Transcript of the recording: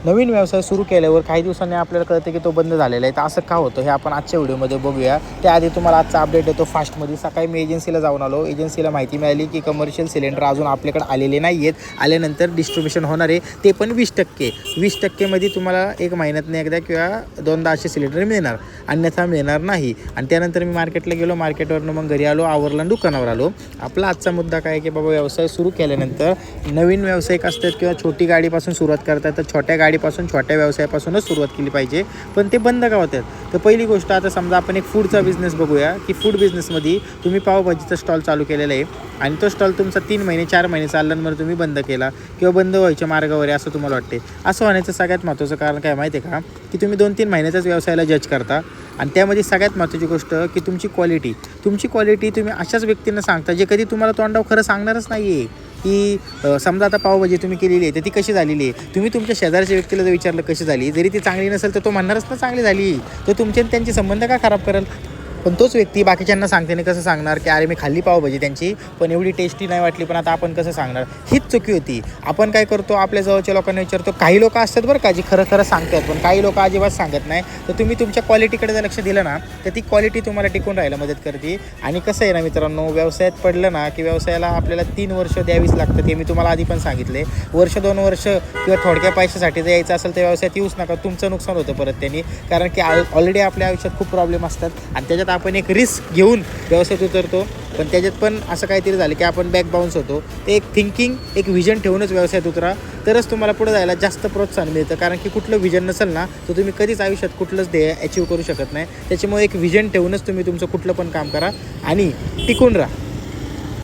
नवीन व्यवसाय सुरू केल्यावर काही दिवसांनी आपल्याला कळतं की तो बंद झालेला आहे. तर असं का होतं हे आपण आजच्या व्हिडिओमध्ये बघूया. त्याआधी तुम्हाला आजचा अपडेट येतो फास्टमध्ये. सकाळी मी एजन्सीला जाऊन आलो. एजन्सीला माहिती मिळाली की कमर्शियल सिलेंडर अजून आपल्याकडे आलेले नाही आहेत. आल्यानंतर डिस्ट्रीब्युशन होणार आहे, ते पण 20%मध्ये तुम्हाला 1 महिन्यातनं एकदा किंवा 2दा असे सिलेंडर मिळणार, अन्यथा मिळणार नाही. आणि त्यानंतर मी मार्केटला गेलो. मार्केटवरनं मग घरी आलो, आवरलं, दुकानावर आलो. आपला आजचा मुद्दा काय की बाबा व्यवसाय सुरू केल्यानंतर नवीन व्यावसायिक असतात किंवा छोटी गाडीपासून सुरुवात करतात, तर छोट्या गाडीपासून छोट्या व्यवसायापासूनच सुरुवात केली पाहिजे. पण ते बंद का होतात? तर पहिली गोष्ट, आता समजा आपण एक फूडचा बिझनेस बघूया की फूड बिझनेसमध्ये तुम्ही पावभाजीचा स्टॉल चालू केलेला आहे आणि तो स्टॉल तुमचा 3 महिने 4 महिने चालल्यानंतर तुम्ही बंद केला किंवा बंद व्हायच्या मार्गावर आहे असं तुम्हाला वाटते. असं होण्याचं सगळ्यात महत्त्वाचं कारण काय माहिती आहे का? की तुम्ही 2-3 महिन्याच्याच व्यवसायाला जज करता आणि त्यामध्ये सगळ्यात महत्त्वाची गोष्ट की तुमची क्वालिटी तुम्ही अशाच व्यक्तींना सांगता जे कधी तुम्हाला तोंडावर खरं सांगणारच नाही आहे. की समजा आता पावभाजी तुम्ही केलेली आहे तर ती कशी झालेली आहे, तुम्ही तुमच्या शेजारच्या व्यक्तीला जर विचारलं कशी झाली, जरी ती चांगली नसेल तर तो म्हणणारच ना चांगली झाली. तर तुमचे आणि त्यांचे संबंध का खराब करेल? पण तोच व्यक्ती बाकीच्यांना सांगते कसं सांगणार की अरे मी खाल्ली पावभाजी त्यांची पण एवढी टेस्टी नाही वाटली, पण आता आपण कसं सांगणार? हीच चुकी होती. आपण काय करतो, आपल्या जवळच्या लोकांना विचारतो. काही लोक असतात बरं का जी खरं सांगतात, पण काही लोक अजिबात सांगत नाही. तर तुम्ही तुमच्या क्वालिटीकडे जर लक्ष दिलं ना तर ती क्वालिटी तुम्हाला टिकून राहायला मदत करते. आणि कसं आहे ना मित्रांनो, व्यवसायात पडलं ना की व्यवसायाला आपल्याला 3 वर्ष द्यावीच लागतात. हे मी तुम्हाला आधी पण सांगितले. 1-2 वर्ष किंवा थोडक्या पैशासाठी जर यायचं असेल तर व्यवसायात येऊच नका, तुमचं नुकसान होतं परत त्यांनी. कारण की ऑलरेडी आपल्या आयुष्यात खूप प्रॉब्लेम असतात आणि त्याच्यात आपण एक रिस्क घेऊन व्यवसायात उतरतो, पण त्याच्यात पण असं काहीतरी झालं की आपण बॅक बाउन्स होतो. ते एक थिंकिंग, एक विजन ठेवूनच व्यवसायात उतरा, तरच तुम्हाला पुढे जायला जास्त प्रोत्साहन मिळतं. कारण की कुठलं विजन नसेल ना तर तुम्ही कधीच आयुष्यात कुठलंच ध्येय अचीव करू शकत नाही. त्याच्यामुळे एक विजन ठेवूनच तुम्ही तुमचं कुठलं पण काम करा आणि टिकून राहा.